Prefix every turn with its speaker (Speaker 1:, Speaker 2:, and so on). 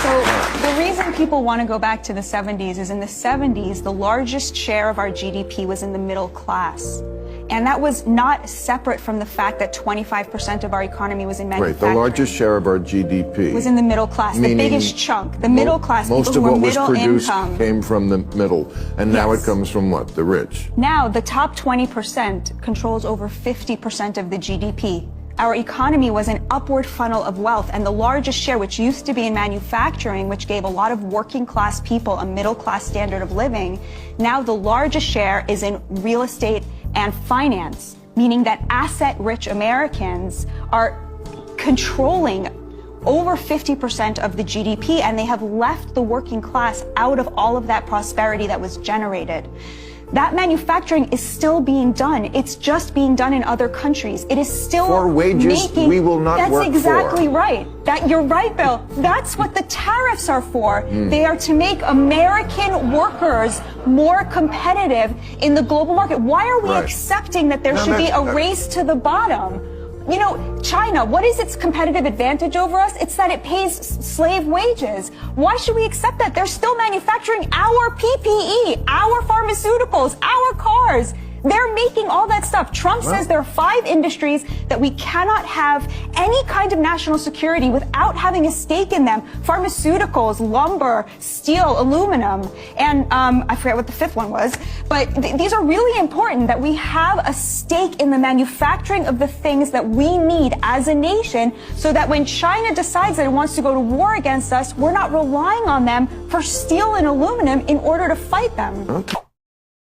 Speaker 1: So the reason people want to go back to the 70s is in the 70s, the largest share of our GDP was in the middle class. And that was not separate from the fact that 25% of our economy was in manufacturing.
Speaker 2: Right, the largest share of our GDP
Speaker 1: was in the middle class, the biggest chunk, the middle class,
Speaker 2: most
Speaker 1: people
Speaker 2: of
Speaker 1: who
Speaker 2: what
Speaker 1: were
Speaker 2: was
Speaker 1: middle
Speaker 2: produced
Speaker 1: income.
Speaker 2: came from the middle, and now it comes from what? The rich.
Speaker 1: Now, the top 20% controls over 50% of the GDP. Our economy was an upward funnel of wealth, and the largest share, which used to be in manufacturing, which gave a lot of working class people a middle class standard of living, now the largest share is in real estate and finance, meaning that asset-rich Americans are controlling over 50% of the GDP, and they have left the working class out of all of that prosperity that was generated. That manufacturing is still being done. It's just being done in other countries. It is still
Speaker 2: for wages we will not work for.
Speaker 1: That's exactly right. You're right, Bill. That's what the tariffs are for. They are to make American workers more competitive in the global market. Why are we accepting that there should be a race to the bottom? You know, China, what is its competitive advantage over us? It's that it pays slave wages. Why should we accept that? They're still manufacturing our PPE, our pharmaceuticals, our cars. They're making all that stuff. Trump says there are 5 industries that we cannot have any kind of national security without having a stake in them. Pharmaceuticals, lumber, steel, aluminum, and I forget what the 5th one was. But these are really important, that we have a stake in the manufacturing of the things that we need as a nation, so that when China decides that it wants to go to war against us, we're not relying on them for steel and aluminum in order to fight them.